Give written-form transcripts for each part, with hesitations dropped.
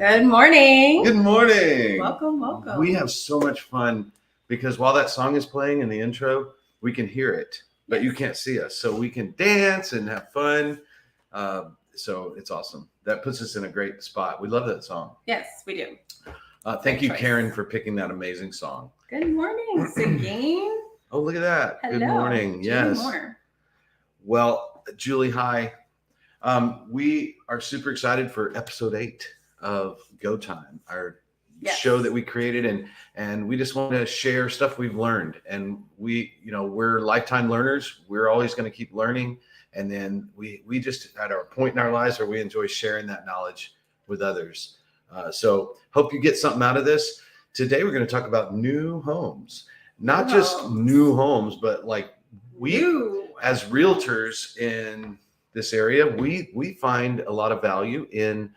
Good morning. Good morning. Welcome. We have so much fun because while that song is playing in the intro, we can hear it, but you can't see us. So we can dance and have fun. So it's awesome. That puts us in a great spot. We love that song. Yes, we do. Thank you, choice. Karen, for picking that amazing song. Good morning, Seguin. Oh, look at that. Hello. Good morning. Julie Yes. Moore. Well, Julie, hi. We are super excited for episode 8 of Go Time, our show that we created, and we just want to share stuff we've learned. And we're lifetime learners. We're always going to keep learning. And then we just at our point in our lives where we enjoy sharing that knowledge with others. So hope you get something out of this. Today we're going to talk about new homes, not just new homes, but like as realtors in this area, we find a lot of value in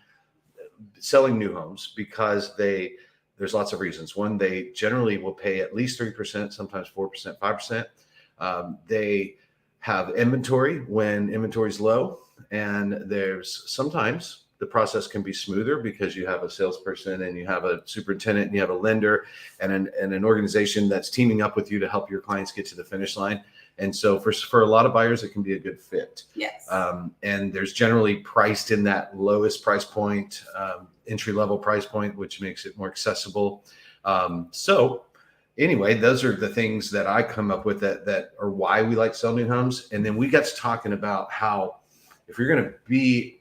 selling new homes because there's lots of reasons. One, they generally will pay at least 3%, sometimes 4%, 5%. They have inventory when inventory is low, and there's sometimes the process can be smoother because you have a salesperson and you have a superintendent and you have a lender and an organization that's teaming up with you to help your clients get to the finish line. And so for a lot of buyers, it can be a good fit. Yes. And there's generally priced in that lowest price point, entry-level price point, which makes it more accessible. So anyway, those are the things that I come up with that are why we like selling homes. And then we got to talking about how if you're going to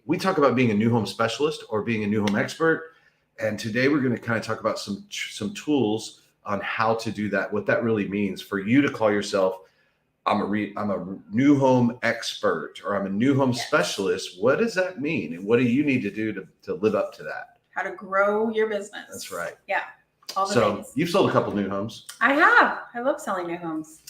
we talk about being a new home specialist or being a new home expert. And today we're going to kind of talk about some tools on how to do that, what that really means for you to call yourself I'm a new home expert or I'm a new home specialist. What does that mean? And what do you need to do to live up to that? How to grow your business. That's right. Yeah. All the things. You've sold a couple new homes. I have. I love selling new homes.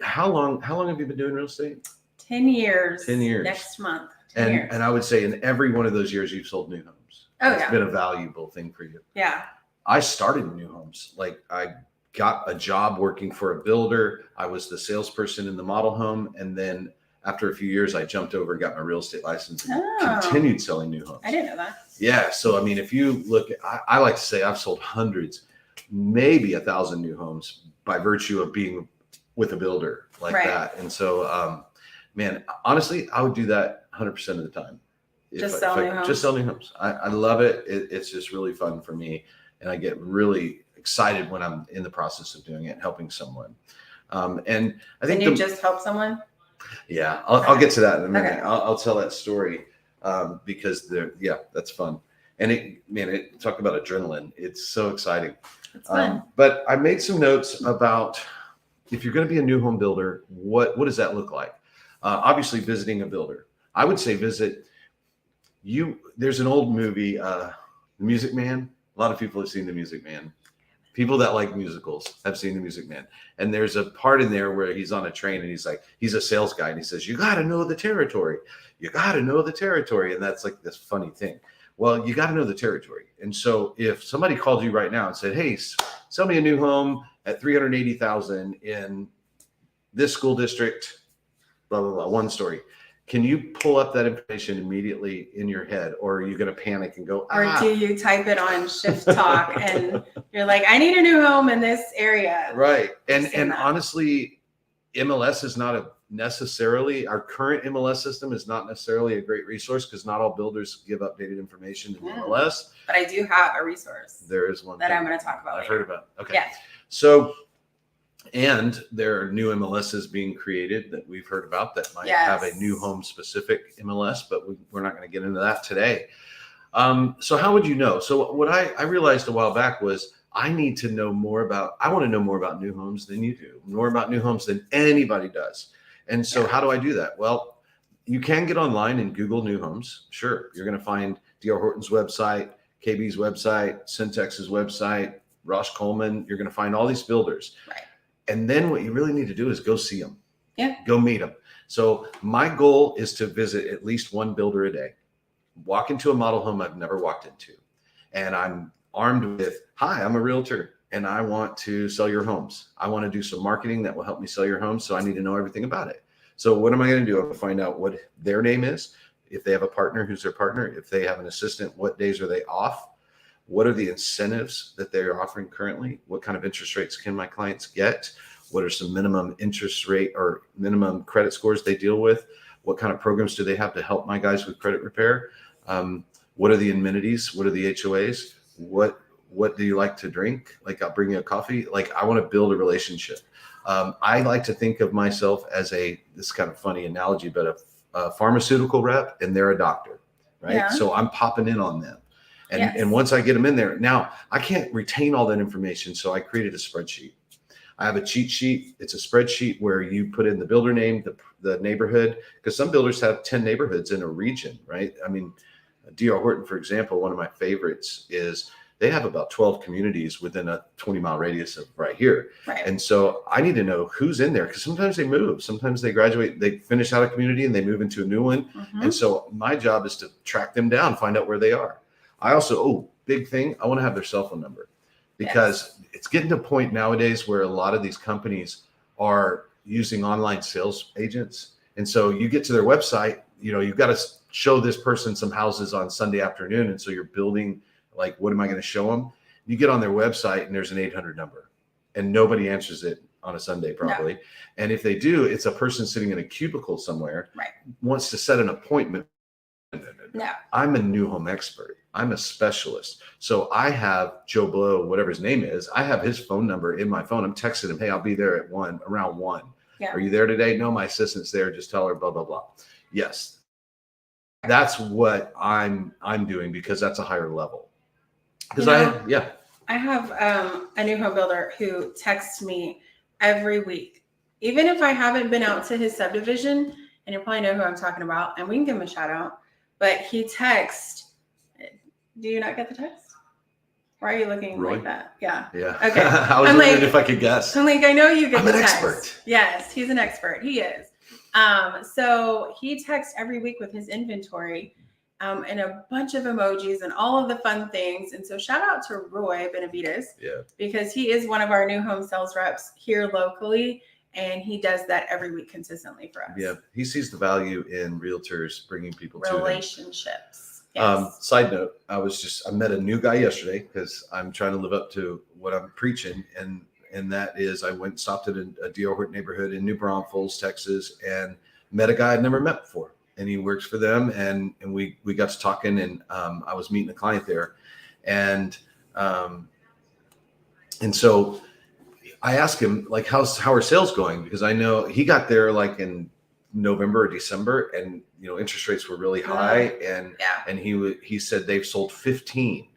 How long have you been doing real estate? 10 years. 10 years. Next month. 10 years. And I would say in every one of those years you've sold new homes. It's been a valuable thing for you. Yeah. I started in new homes. Like I got a job working for a builder. I was the salesperson in the model home. And then after a few years, I jumped over and got my real estate license and continued selling new homes. I didn't know that. Yeah. So, I mean, if you look at, I like to say I've sold hundreds, maybe 1,000 new homes by virtue of being with a builder like that. And so, man, honestly, I would do that 100% of the time. Just sell new homes? Just sell new homes. I love it. It's just really fun for me. And I get really excited when I'm in the process of doing it and helping someone. And I think you just help someone? Yeah, I'll get to that in a minute. Okay. I'll tell that story because that's fun. And talk about adrenaline. It's so exciting. It's fun. But I made some notes about if you're going to be a new home builder, what does that look like? Obviously visiting a builder. I would say there's an old movie, The Music Man. A lot of people have seen The Music Man. People that like musicals have seen The Music Man. And there's a part in there where he's on a train and he's a sales guy and he says, you got to know the territory. You got to know the territory. And that's like this funny thing. Well, you got to know the territory. And so if somebody called you right now and said, hey, sell me a new home at $380,000 in this school district, blah, blah, blah, one story. Can you pull up that information immediately in your head, or are you going to panic and go, Or do you type it on Shift Talk and you're like, I need a new home in this area? Right. And honestly, MLS is not our current MLS system is not necessarily a great resource because not all builders give updated information in MLS. But I do have a resource. There is one that I'm going to talk about. I've heard about. Okay. Yeah. So, and there are new MLSs being created that we've heard about that might have a new home specific MLS, but we're not going to get into that today. So how would you know? So what I realized a while back was I want to know more about new homes than you do, more about new homes than anybody does. And so how do I do that? Well, you can get online and Google new homes. Sure. You're going to find D.R. Horton's website, KB's website, Centex's website, Ross Coleman. You're going to find all these builders. Right. And then what you really need to do is go see them. Yeah. Go meet them. So my goal is to visit at least one builder a day, walk into a model home I've never walked into. And I'm armed with, hi, I'm a realtor and I want to sell your homes. I want to do some marketing that will help me sell your homes. So I need to know everything about it. So what am I going to do? I'm going to find out what their name is, if they have a partner, who's their partner? If they have an assistant, what days are they off? What are the incentives that they're offering currently? What kind of interest rates can my clients get? What are some minimum interest rate or minimum credit scores they deal with? What kind of programs do they have to help my guys with credit repair? What are the amenities? What are the HOAs? What do you like to drink? Like, I'll bring you a coffee. Like, I want to build a relationship. I like to think of myself as this kind of funny analogy, but a pharmaceutical rep, and they're a doctor, right? Yeah. So I'm popping in on them. And, Yes. and once I get them in there, now I can't retain all that information. So I created a spreadsheet. I have a cheat sheet. It's a spreadsheet where you put in the builder name, the neighborhood, because some builders have 10 neighborhoods in a region, right? I mean, D.R. Horton, for example, one of my favorites is they have about 12 communities within a 20-mile radius of right here. Right. And so I need to know who's in there, because sometimes they move. Sometimes they graduate, they finish out a community and they move into a new one. Mhm. And so my job is to track them down, find out where they are. I also, big thing, I want to have their cell phone number, because it's getting to a point nowadays where a lot of these companies are using online sales agents. And so you get to their website, you've got to show this person some houses on Sunday afternoon. And so you're building, like, what am I going to show them? You get on their website and there's an 800 number and nobody answers it on a Sunday probably. No. And if they do, it's a person sitting in a cubicle somewhere, right, wants to set an appointment. No. I'm a new home expert. I'm a specialist. So I have Joe Blow, whatever his name is. I have his phone number in my phone. I'm texting him, hey, I'll be there at around 1. Yeah. Are you there today? No, my assistant's there. Just tell her, blah, blah, blah. Yes. That's what I'm doing, because that's a higher level. Because I have a new home builder who texts me every week, even if I haven't been out to his subdivision, and you probably know who I'm talking about, and we can give him a shout out, but he texts. Do you not get the text? Why are you looking Roy? like that? Yeah. Yeah. Okay. I was wondering if I could guess. I'm like, I know you get I'm the an text. expert. Yes, he's an expert. He is. So he texts every week with his inventory and a bunch of emojis and all of the fun things. And so shout out to Roy Benavides, because he is one of our new home sales reps here locally. And he does that every week consistently for us. Yeah. He sees the value in realtors bringing people to relationships. Yes. Side note, I met a new guy yesterday, because I'm trying to live up to what I'm preaching. And that is, I went and stopped at a D.R. Horton neighborhood in New Braunfels, Texas, and met a guy I'd never met before. And he works for them. And we got to talking, and I was meeting a client there. And so I asked him, like, how are sales going? Because I know he got there like in November or December, and interest rates were really high, and he said they've sold 15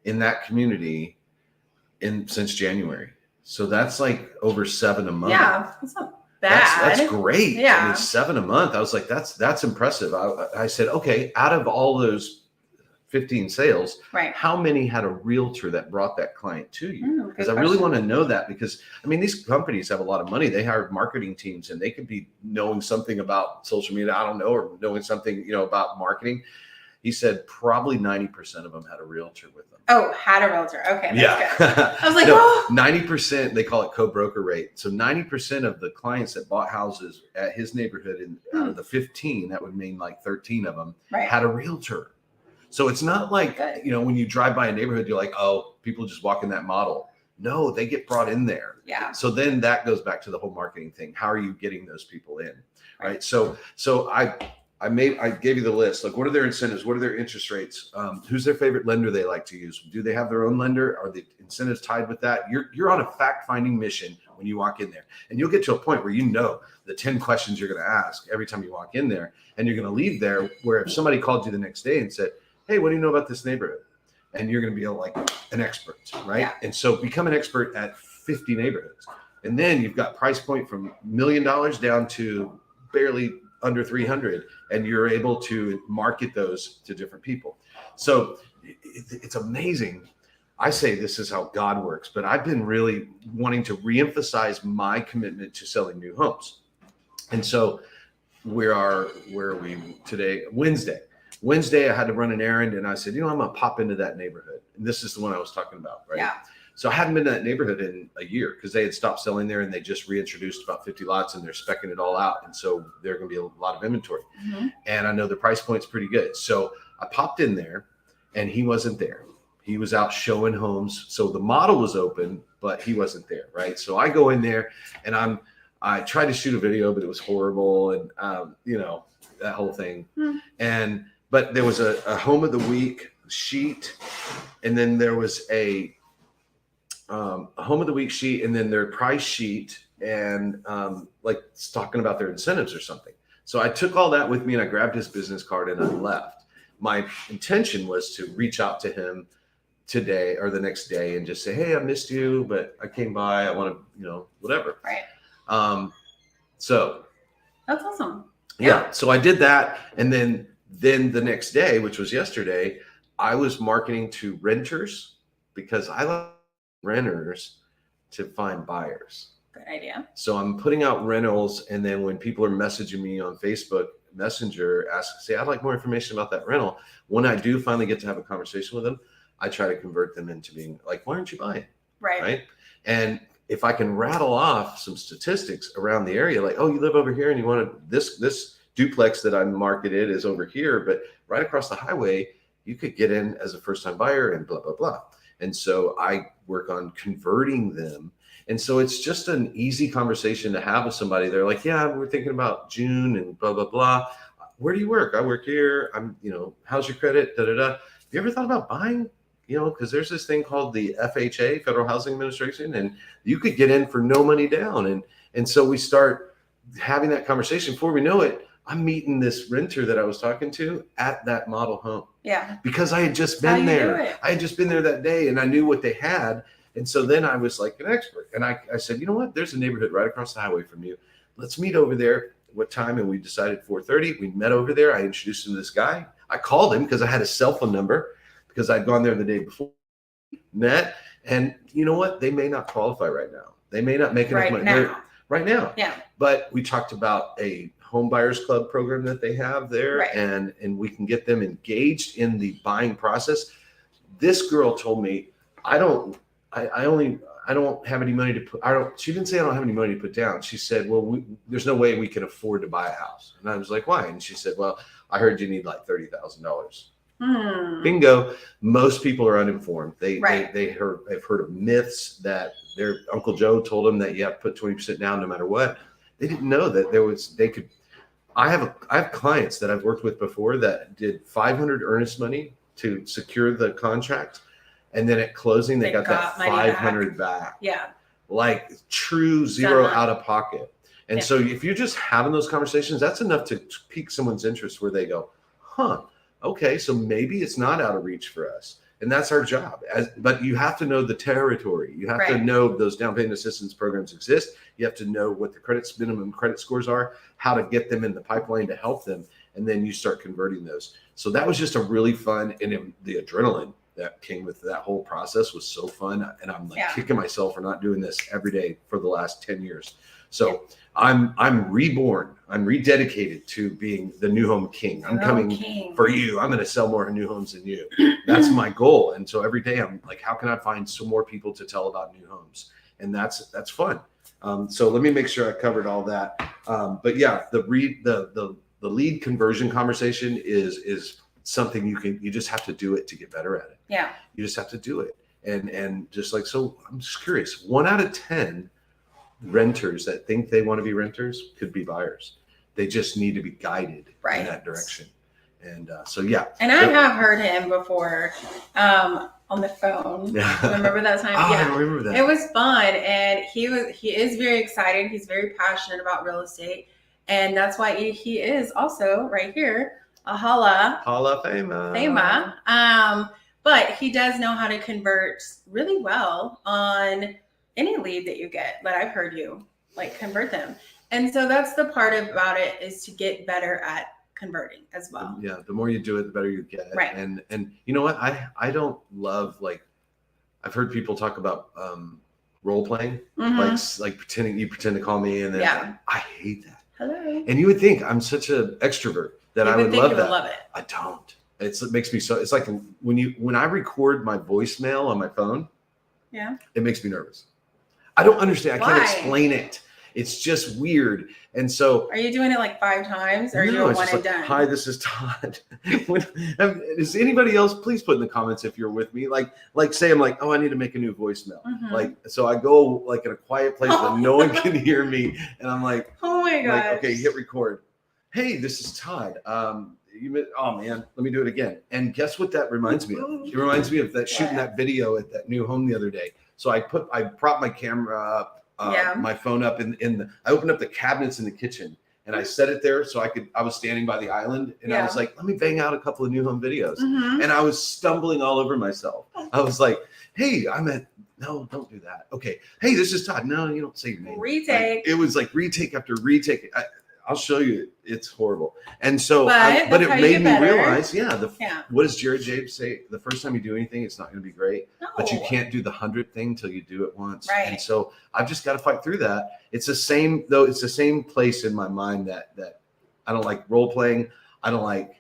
in that community since January. So that's like over 7 a month. Yeah, that's not bad. That's great. Yeah, I mean, 7 a month. I was like, that's impressive. I said, okay, out of all those 15 sales, right, how many had a realtor that brought that client to you? Because I question. really want to know that, because I mean, these companies have a lot of money. They hire marketing teams, and they could be knowing something about social media, I don't know, or knowing something, about marketing. He said probably 90% of them had a realtor with them. Oh, had a realtor. Okay. That's good. I was like, no, 90%, they call it co-broker rate. So 90% of the clients that bought houses at his neighborhood, out of the 15, that would mean like 13 of them had a realtor. So it's not like, when you drive by a neighborhood, you're like, oh, people just walk in that model. No, they get brought in there. Yeah. So then that goes back to the whole marketing thing. How are you getting those people in? Right. So I gave you the list. Like, what are their incentives? What are their interest rates? Who's their favorite lender they like to use? Do they have their own lender? Are the incentives tied with that? You're on a fact-finding mission when you walk in there. And you'll get to a point where the 10 questions you're going to ask every time you walk in there. And you're going to leave there where if somebody called you the next day and said, hey, what do you know about this neighborhood? And you're going to be like an expert, right? Yeah. And so become an expert at 50 neighborhoods. And then you've got price point from $1 million down to barely under 300, and you're able to market those to different people. So it's amazing. I say this is how God works, but I've been really wanting to reemphasize my commitment to selling new homes. And so where are we today? Wednesday, I had to run an errand, and I said, I'm going to pop into that neighborhood. And this is the one I was talking about, right? Yeah. So I hadn't been in that neighborhood in a year because they had stopped selling there and they just reintroduced about 50 lots and they're speccing it all out. And so there are going to be a lot of inventory. And I know the price point's pretty good. So I popped in there and he wasn't there. He was out showing homes. So the model was open, but he wasn't there. Right. So I go in there and I tried to shoot a video, but it was horrible. And, you know, that whole thing. But there was a home of the week sheet. And then there was a home of the week sheet and then their price sheet and like talking about their incentives or something. So I took all that with me and I grabbed his business card and I left. My intention was to reach out to him today or the next day and just say, hey, I missed you, but I came by. I want to, you know, whatever. Right. So that's awesome. Yeah. So I did that. And then the next day, which was yesterday, I was marketing to renters because I love renters to find buyers. Good idea. So I'm putting out rentals. And then when people are messaging me on Facebook Messenger, say, I'd like more information about that rental. When I do finally get to have a conversation with them, I try to convert them into being like, why aren't you buying? Right. And if I can rattle off some statistics around the area, like, oh, you live over here and you want this duplex that I marketed is over here, but right across the highway, you could get in as a first time buyer and blah, blah, blah. And so I work on converting them. And so it's just an easy conversation to have with somebody. They're like, yeah, we're thinking about June and blah, blah, blah. Where do you work? I work here. How's your credit? Da, da, da. Have you ever thought about buying? You know, because there's this thing called the FHA, Federal Housing Administration, and you could get in for no money down. And so we start having that conversation. Before we know it, I'm meeting this renter that I was talking to at that model home. Yeah. Because I had just been there. I had just been there that day and I knew what they had. And so then I was like an expert. And I said, you know what? There's a neighborhood right across the highway from you. Let's meet over there. What time? And we decided 4:30. We met over there. I introduced him to this guy. I called him because I had his cell phone number because I'd gone there the day before. Met. And you know what? They may not qualify right now. They may not make enough money. Right now. Yeah. But we talked about a home buyers club program that they have there. Right. And we can get them engaged in the buying process. This girl told me, I don't have any money to put, she didn't say I don't have any money to put down. She said, well, there's no way we can afford to buy a house. And I was like, why? And she said, well, I heard you need like $30,000. Bingo. Most people are uninformed. They've heard of myths that their Uncle Joe told them that you have to put 20% down no matter what. They didn't know that I have clients that I've worked with before that did $500 earnest money to secure the contract. And then at closing, they got that $500 back. Yeah. Like true zero out of pocket. And so if you're just having those conversations, that's enough to pique someone's interest where they go, huh, okay, so maybe it's not out of reach for us. And that's our job. But you have to know the territory. You have to know those down payment assistance programs exist. You have to know what the minimum credit scores are, how to get them in the pipeline to help them. And then you start converting those. So that was just a really fun, and the adrenaline that came with that whole process was so fun. And I'm like kicking myself for not doing this every day for the last 10 years. So I'm reborn. I'm rededicated to being the new home king. I'm coming for you. I'm going to sell more new homes than you. That's my goal. And so every day I'm like, how can I find some more people to tell about new homes? And that's fun. So let me make sure I covered all that. But yeah, the lead conversion conversation is something you just have to do it to get better at it. Yeah. You just have to do it. And just like, so I'm just curious, 1 out of 10 renters that think they want to be renters could be buyers. They just need to be guided in that direction. And so, yeah. And I have heard him before on the phone. Remember that time? I remember that. It was fun. And he is very excited. He's very passionate about real estate. And that's why he is also right here, a Hala Fama. But he does know how to convert really well on any lead that you get, that I've heard you like convert them. And so that's the part about it, is to get better at converting as well. Yeah. The more you do it, the better you get. Right. And you know what? I don't love, like, I've heard people talk about role playing, like pretend to call me, and then I hate that. Hello. And you would think I'm such an extrovert that I would love that. Love it. I don't. It makes me so. It's like when I record my voicemail on my phone, Yeah. It makes me nervous. I don't understand. I can't Why? explain it. It's just weird. And so, are you doing it like 5 times, or are you no, doing it's one just and like, done? hi, this is Todd. Is anybody else? Please put in the comments if you're with me. Like say I'm like, oh, I need to make a new voicemail. Mhm. Like, so I go like in a quiet place where no one can hear me, and I'm like, Oh my gosh. like, okay, hit record. Hey, this is Todd. Oh man, let me do it again. And guess what that reminds me of? It reminds me of that shooting that video at that new home the other day. So I propped my camera up. My phone up I opened up the cabinets in the kitchen and I set it there so I was standing by the island and I was like, let me bang out a couple of new home videos. Mhm. And I was stumbling all over myself. I was like, hey, no, don't do that. Okay. Hey, this is Todd. No, you don't say your name. Retake. Like, it was like retake after retake. I'll show you. It's horrible. And so, But but it that's how you made get me better. realize, what does Jared James say? The first time you do anything, it's not going to be great. No. But you can't do the 100th thing till you do it once. Right. And so I've just got to fight through that. It's the same, though. It's the same place in my mind that I don't like role playing. I don't like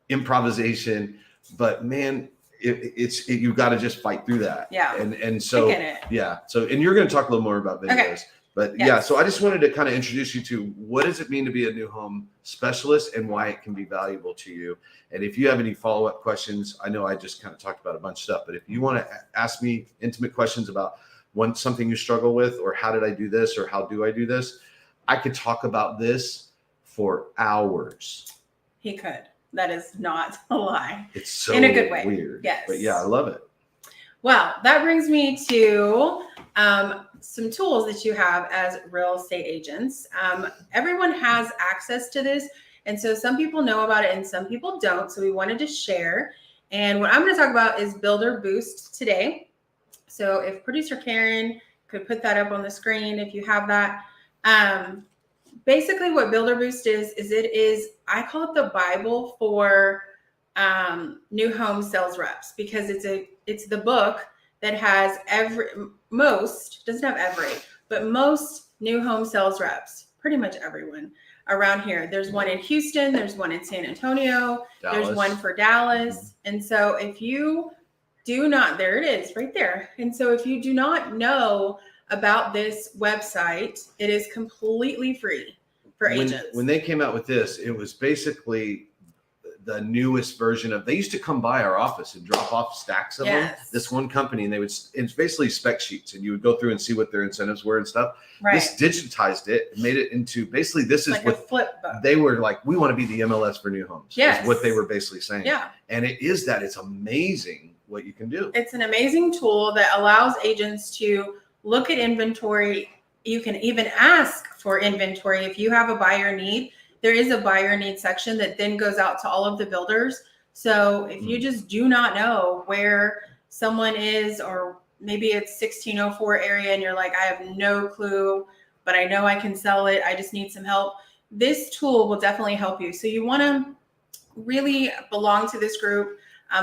improvisation. But man, you've got to just fight through that. Yeah. And so I get it. yeah. So and you're going to talk a little more about videos. Okay. But Yes. yeah, so I just wanted to kind of introduce you to what does it mean to be a new home specialist and why it can be valuable to you. And if you have any follow-up questions, I know I just kind of talked about a bunch of stuff, but if you want to ask me intimate questions about something you struggle with, or how did I do this, or how do I do this, I could talk about this for hours. He could. That is not a lie. It's so in a good way. Weird. Yes. But yeah, I love it. Well, that brings me to some tools that you have as real estate agents. Everyone has access to this. And so some people know about it and some people don't. So we wanted to share. And what I'm going to talk about is Builder Boost today. So if producer Karen could put that up on the screen, if you have that. Basically what Builder Boost is I call it the Bible for new home sales reps, because it's the book that has most new home sales reps, pretty much everyone around here. There's one in Houston, there's one in San Antonio, there's one for Dallas. Mm-hmm. And so if you do not, there it is right there. And so if you do not know about this website, it is completely free for agents. When they came out with this, it was basically the newest version of, they used to come by our office and drop off stacks of them. This one company, and it's basically spec sheets, and you would go through and see what their incentives were and stuff. Right. This digitized it, made it into basically, this is like what a flip book. They were like, we want to be the MLS for new homes. Yes. Is what they were basically saying. Yeah. And it is that. It's amazing what you can do. It's an amazing tool that allows agents to look at inventory. You can even ask for inventory if you have a buyer need. There is a buyer need section that then goes out to all of the builders. So if you just do not know where someone is, or maybe it's 1604 area and you're like, I have no clue, but I know I can sell it, I just need some help, this tool will definitely help you. So you want to really belong to this group.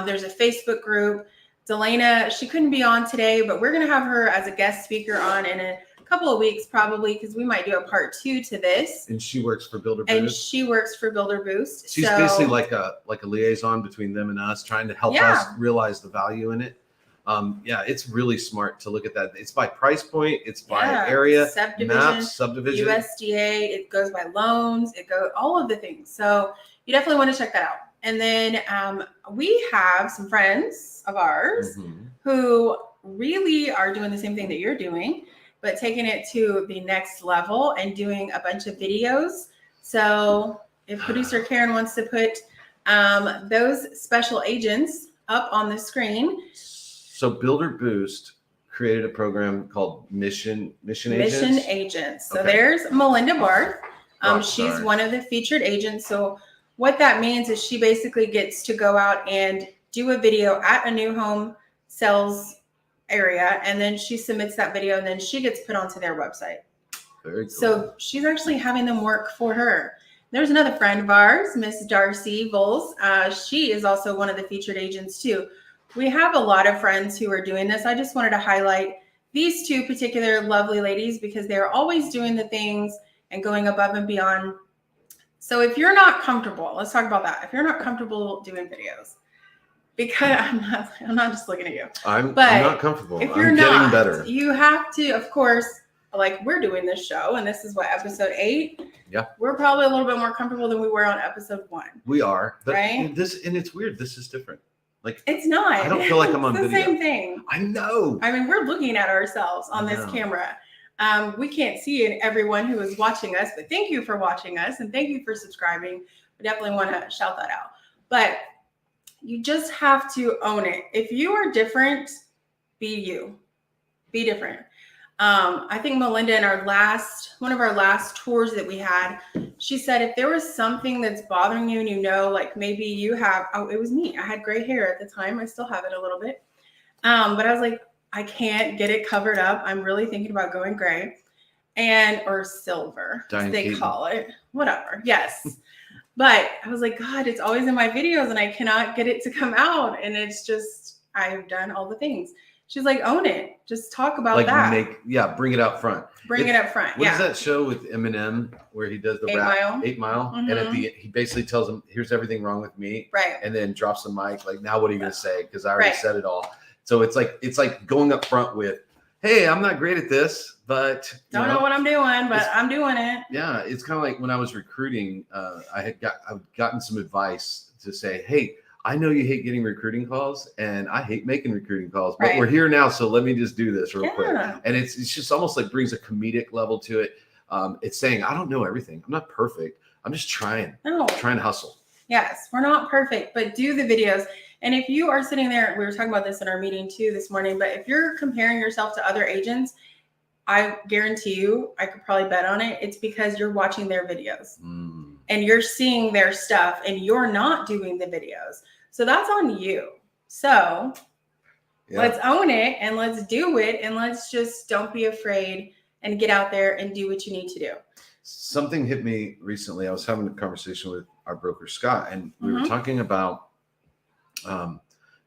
There's a Facebook group. Delana, she couldn't be on today, but we're going to have her as a guest speaker on in a couple of weeks, probably, because we might do a part 2 to this. And she works for Builder Boost. She's basically like a liaison between them and us, trying to help us realize the value in it. It's really smart to look at that. It's by price point, it's by area, subdivision, USDA, it goes by loans, it goes all of the things. So you definitely want to check that out. And then we have some friends of ours who really are doing the same thing that you're doing, but taking it to the next level and doing a bunch of videos. So if producer Karen wants to put those special agents up on the screen. So Builder Boost created a program called Mission Agents. So there's Melinda Barth. She's one of the featured agents. So what that means is she basically gets to go out and do a video at a new home sales area, and then she submits that video, and then she gets put onto their website. Very cool. So she's actually having them work for her. There's another friend of ours, Miss Darcy Voles. She is also one of the featured agents too. We have a lot of friends who are doing this. I just wanted to highlight these 2 particular lovely ladies because they're always doing the things and going above and beyond. So if you're not comfortable, let's talk about that. If you're not comfortable doing videos, because I'm not just looking at you. I'm But not comfortable. If you're I'm getting not, better. you have to, of course, like we're doing this show, and this is what, episode 8. Yeah. We're probably a little bit more comfortable than we were on episode 1. We are, but Right? it's weird. This is different. Like, It's not. I don't feel like I'm on it's the video. same thing. I know. I mean, we're looking at ourselves on this camera. We can't see everyone who is watching us, but thank you for watching us and thank you for subscribing. We definitely want to shout that out. But you just have to own it. If you are different, be you. Be different. I think Melinda in one of our last tours that we had, she said if there was something that's bothering you and you know, like maybe you have, it was me. I had gray hair at the time. I still have it a little bit. But I was like, I can't get it covered up. I'm really thinking about going gray or silver, as they call it. Whatever. Yes. But I was like, God, it's always in my videos and I cannot get it to come out. And it's just, I've done all the things. She's like, own it. Just talk about that. Bring it out front. Bring it up front. What is that show with Eminem where he does the 8 Mile? 8 Mile. Mm-hmm. And at the end, he basically tells him, here's everything wrong with me. Right. And then drops the mic. Like, now what are you going to say? Because I already said it all. So it's like going up front with, hey, I'm not great at this, but don't know what I'm doing, but I'm doing it. Yeah. It's kind of like when I was recruiting, I've gotten some advice to say, hey, I know you hate getting recruiting calls and I hate making recruiting calls, but we're here now. So let me just do this real quick. And it's just almost like brings a comedic level to it. It's saying, I don't know everything. I'm not perfect. I'm just trying to hustle. Yes, we're not perfect, but do the videos. And if you are sitting there, we were talking about this in our meeting too this morning, but if you're comparing yourself to other agents, I guarantee you, I could probably bet on it. It's because you're watching their videos and you're seeing their stuff and you're not doing the videos. So that's on you. So let's own it and let's do it. And let's just don't be afraid and get out there and do what you need to do. Something hit me recently. I was having a conversation with our broker, Scott, and we were talking about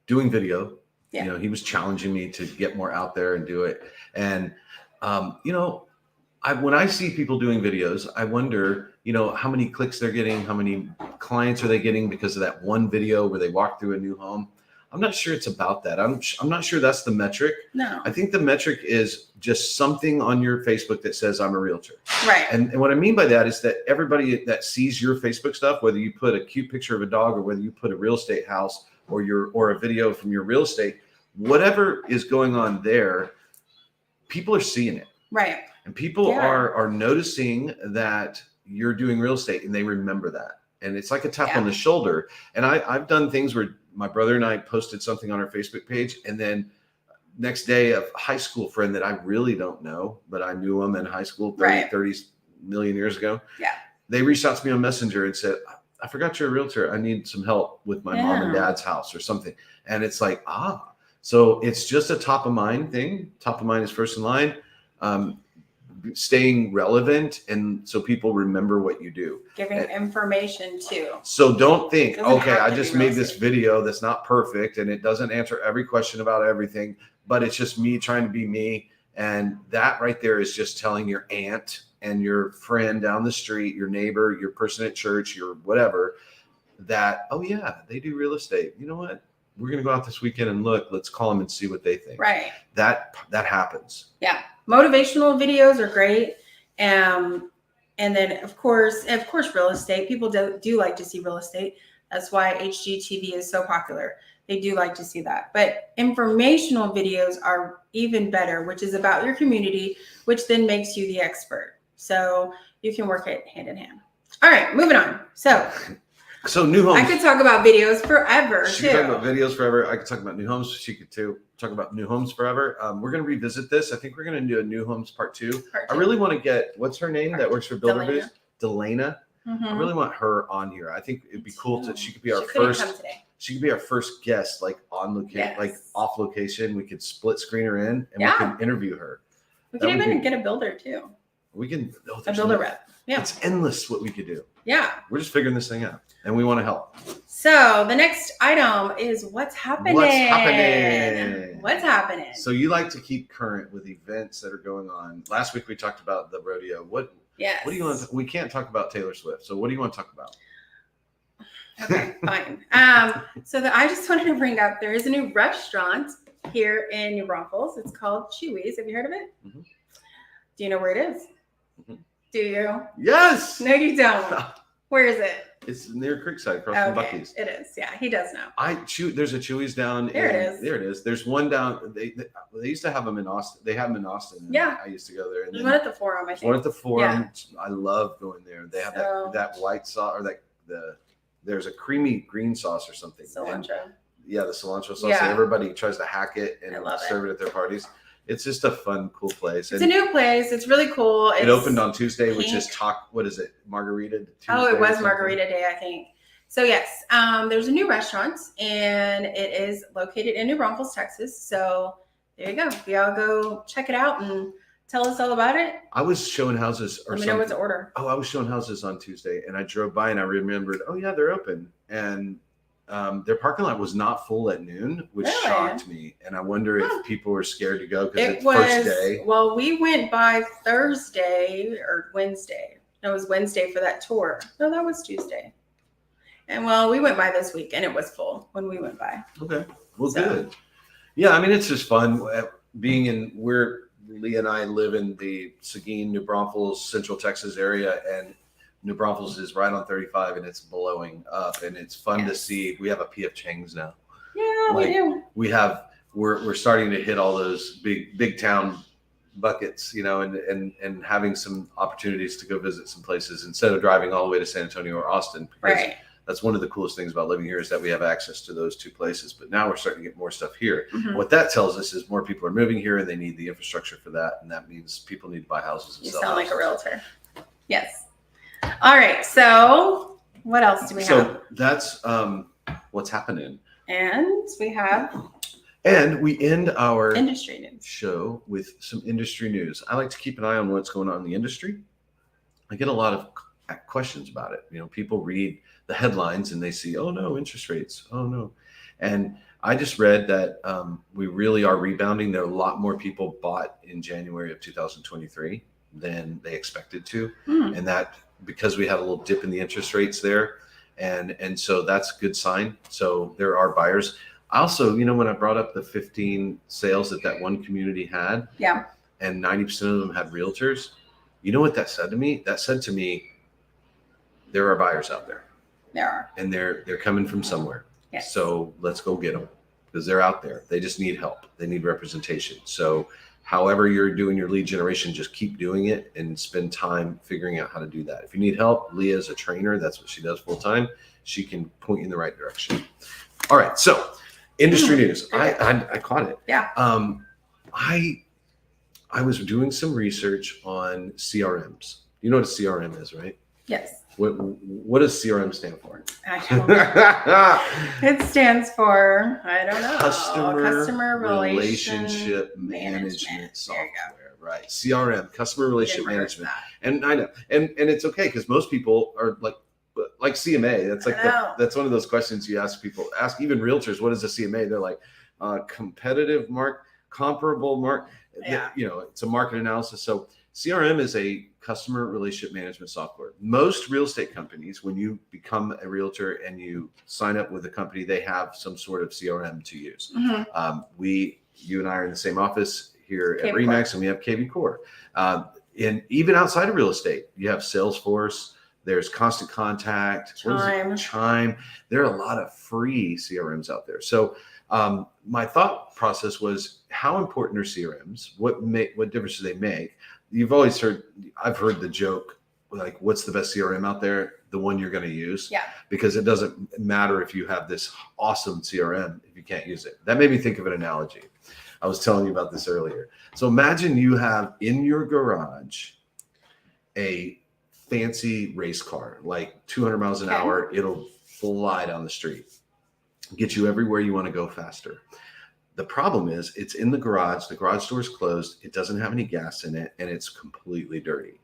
doing video. Yeah. You know, he was challenging me to get more out there and do it. And, you know, when I see people doing videos, I wonder, you know, how many clicks they're getting, how many clients are they getting because of that one video where they walk through a new home. I'm not sure it's about that. I'm not sure that's the metric. No. I think the metric is just something on your Facebook that says I'm a realtor. Right. And what I mean by that is that everybody that sees your Facebook stuff, whether you put a cute picture of a dog or whether you put a real estate house or a video from your real estate, whatever is going on there, people are seeing it. Right. And people are noticing that you're doing real estate and they remember that. And it's like a tap on the shoulder. And I've done things where my brother and I posted something on our Facebook page. And then next day, a high school friend that I really don't know, but I knew him in high school 30 million years ago. Yeah. They reached out to me on Messenger and said, I forgot you're a realtor. I need some help with my mom and dad's house or something. And it's like, so it's just a top of mind thing. Top of mind is first in line. Staying relevant and so people remember what you do. Giving information too. So don't think, okay, I just made this video that's not perfect and it doesn't answer every question about everything, but it's just me trying to be me. And that right there is just telling your aunt and your friend down the street, your neighbor, your person at church, your whatever, that, oh yeah, they do real estate. You know what? We're going to go out this weekend and look, let's call them and see what they think. Right. That happens. Yeah. Motivational videos are great. And then of course, real estate, people do like to see real estate. That's why HGTV is so popular. They do like to see that, but informational videos are even better, which is about your community, which then makes you the expert. So you can work it hand in hand. All right, moving on. So new homes. I could talk about videos forever. She could talk about videos forever. I could talk about new homes. She could too talk about new homes forever. We're going to revisit this. I think we're going to do a new homes part two. I really want to get, what's her name that works for Builder Biz? Delana. Mm-hmm. I really want her on here. I think it'd be cool to, she could be our first. She could be our first guest, like on location, like off location. We could split screen her in and we can interview her. We could even get a builder too. We can a builder rep. Yeah. It's endless what we could do. Yeah. We're just figuring this thing out and we want to help. So the next item is what's happening. What's happening? So you like to keep current with events that are going on. Last week we talked about the rodeo. What do you want? We can't talk about Taylor Swift. So what do you want to talk about? Okay, fine. I just wanted to bring up, there is a new restaurant here in New Braunfels. It's called Chewy's. Have you heard of it? Mhm. Do you know where it is? Mhm. Do you? Yes. No, you don't. Where is it? It's near Creekside, across from Okay, Buc-ee's. it is. Yeah, he does know. There's a Chewy's down. There it is. There it is. There's one down. They used to have them in Austin. They have them in Austin. And Yeah. I used to go there. And There's then one at the Forum, I there's one think. at the Forum. I love going there. They have So- that white sauce or there's a creamy green sauce or something. And, Cilantro. yeah, the cilantro sauce. Yeah. And everybody tries to hack it and I love serve it at their parties. It's just a fun, cool place. It's a new place. It's really cool. It opened on Tuesday, which pink. is what is it? Margarita Tuesday. Oh, it or was something? Margarita Day, I think. So yes, there's a new restaurant, and it is located in New Braunfels, Texas. So there you go. Y'all go check it out and tell us all about it. I was showing houses or Let me something. know what to order. Oh, I was showing houses on Tuesday, and I drove by and I remembered, oh yeah, they're open. And their parking lot was not full at noon, which Really? shocked me. And I wonder if people were scared to go because It it's was first day. well, we went by Thursday or Wednesday. No, it was Wednesday for that tour. No, that was Tuesday. And well, we went by this week, and it was full when we went by. Okay, well, So- good. Yeah, I mean, it's just fun being Lee and I live in the Seguin, New Braunfels, Central Texas area, and New Braunfels is right on 35, and it's blowing up, and it's fun to Yes. see. We have a P.F. Chang's now. Yeah, Like, we do. We're starting to hit all those big town buckets, and having some opportunities to go visit some places instead of driving all the way to San Antonio or Austin. Because Right. that's one of the coolest things about living here is that we have access to those two places. But now we're starting to get more stuff here. Mhm. What that tells us is more people are moving here, and they need the infrastructure for that, and that means people need to buy houses and You sell sound like a houses. realtor. Yes. All right. So what else do we have? So that's what's happening, And we have and we end our industry news. show with some industry news. I like to keep an eye on what's going on in the industry. I get a lot of questions about it. People read the headlines and they see, oh no, interest rates. Oh no. And I just read that we really are rebounding. There are a lot more people bought in January of 2023 than they expected to. Hmm. And that because we had a little dip in the interest rates there. And so that's a good sign. So there are buyers. Also, when I brought up the 15 sales that one community had, Yeah. and 90% of them had realtors, you know what that said to me? That said to me, there are buyers out there, There are. and they're coming from somewhere. Yes. So let's go get them because they're out there. They just need help. They need representation. So however you're doing your lead generation, just keep doing it and spend time figuring out how to do that. If you need help, Leah's a trainer. That's what she does full time. She can point you in the right direction. All right. So industry news. I caught it. Yeah. I was doing some research on CRMs. You know what a CRM is, right? Yes. What does CRM stand for? I don't know. It stands for, I don't know. Customer Relation Relationship Management. Management There you Software. Right. CRM, Customer Relationship Didn't rehearse Management. that. And I know, and it's okay because most people are like CMA. That's like I know. that's one of those questions you ask people. Ask even realtors, what is a CMA? They're like, competitive comparable mark. Yeah. It's a market analysis. So CRM is a customer relationship management software. Most real estate companies, when you become a realtor and you sign up with a company, they have some sort of CRM to use. Mhm. You and I are in the same office here at KV Remax, and we have KV Core. And even outside of real estate, you have Salesforce. There's Constant Contact, Chime. There are a lot of free CRMs out there. So my thought process was, how important are CRMs? What difference do they make? I've heard the joke, like, what's the best CRM out there? The one you're going to use. Yeah. Because it doesn't matter if you have this awesome CRM if you can't use it. That made me think of an analogy. I was telling you about this earlier. So imagine you have in your garage a fancy race car, like 200 miles an hour. It'll fly down the street, get you everywhere you want to go faster. The problem is it's in the garage door is closed, it doesn't have any gas in it, and it's completely dirty.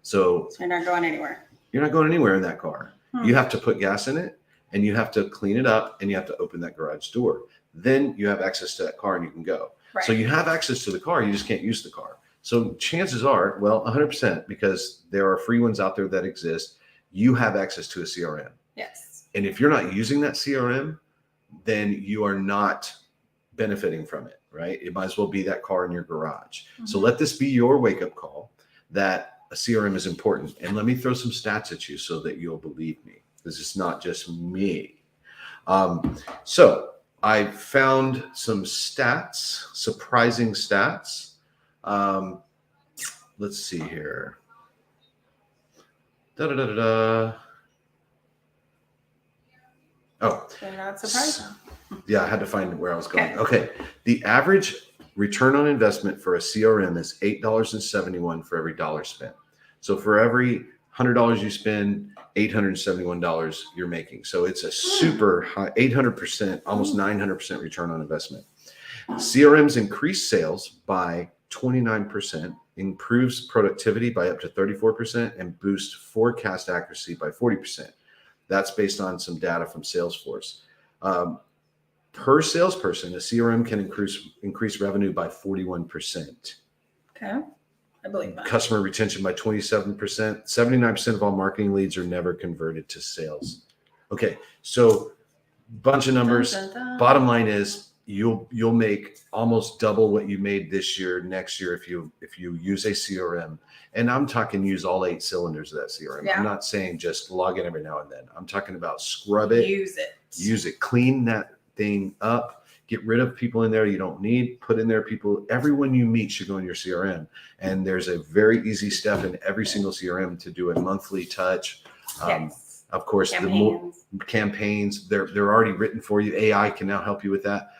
So you're not going anywhere. You're not going anywhere in that car. You have to put gas in it, and you have to clean it up, and you have to open that garage door. Then you have access to that car and you can go. Right. So you have access to the car, you just can't use the car. So chances are, 100%, because there are free ones out there that exist, you have access to a CRM. Yes. And if you're not using that CRM, then you are not benefiting from it, right? It might as well be that car in your garage. So let this be your wake-up call that a CRM is important. And let me throw some stats at you so that you'll believe me. This is not just me. So I found some stats, surprising stats. Let's see here. Oh, They're not surprising. yeah, I had to find where I was going. Okay. The average return on investment for a CRM is $8.71 for every dollar spent. So for every $100 you spend, $871 you're making. So it's a super high, 800%, almost 900% return on investment. CRMs increase sales by 29%, improves productivity by up to 34%, and boost forecast accuracy by 40%. That's based on some data from Salesforce. Per salesperson, a CRM can increase revenue by 41%. Okay. I believe that. Customer retention by 27%. 79% of all marketing leads are never converted to sales. Okay, so bunch of numbers. Dun, dun, dun. Bottom line is you'll make almost double what you made this year, next year if you use a CRM. And I'm talking use all 8 cylinders of that CRM. Yeah. I'm not saying just log in every now and then. I'm talking about scrub it, Use it. clean that thing up, get rid of people in there you don't need, put in there people, everyone you meet should go in your CRM. And there's a very easy step in every single CRM to do a monthly touch. Yes. Of course, the more campaigns, they're already written for you. AI can now help you with that.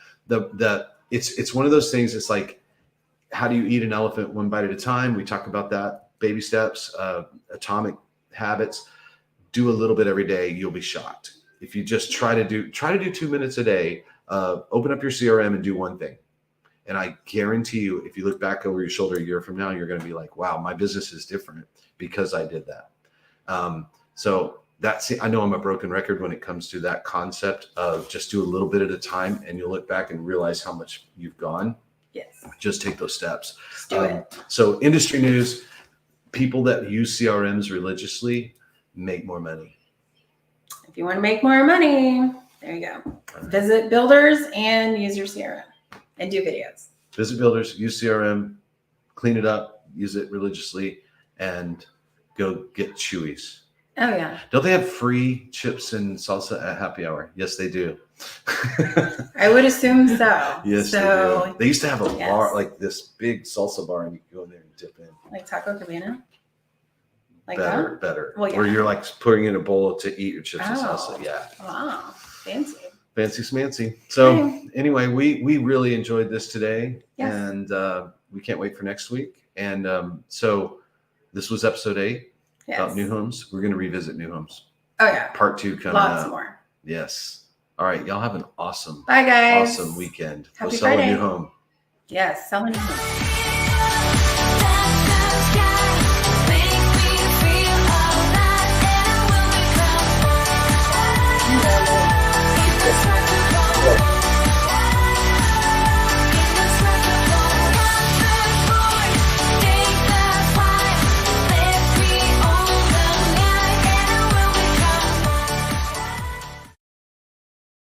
It's one of those things. It's like, how do you eat an elephant one bite at a time? We talk about that. Baby steps, atomic habits. Do a little bit every day. You'll be shocked. If you just try to do 2 minutes a day, open up your CRM and do one thing. And I guarantee you, if you look back over your shoulder a year from now, you're going to be like, wow, my business is different because I did that. So that's, I know I'm a broken record when it comes to that concept of just do a little bit at a time, and you'll look back and realize how much you've gone. Yes. Just take those steps. Just do it. So industry news, people that use CRMs religiously make more money. If you want to make more money, there you go. Visit Builders and use your CRM and do videos. Visit Builders, use CRM, clean it up, use it religiously, and go get Chewies. Oh, yeah. Don't they have free chips and salsa at happy hour? Yes, they do. I would assume so. Yes, so, they do. They used to have a yes. bar, like this big salsa bar, and you could go in there and dip in. Like Taco Cabana? Like Better. Well, yeah. Where you're like putting in a bowl to eat your chips and Oh. salsa. Yeah. Wow. Fancy. Fancy smancy. So Okay. anyway, we really enjoyed this today, Yes. and we can't wait for next week. And so this was episode 8 about Yes. new homes. We're going to revisit new homes. Oh, yeah. Part 2 coming Lots up. more. Yes. All right. Y'all have an awesome, Bye, guys. awesome weekend. Happy Go sell a Friday. new home. Yes. Selling new homes.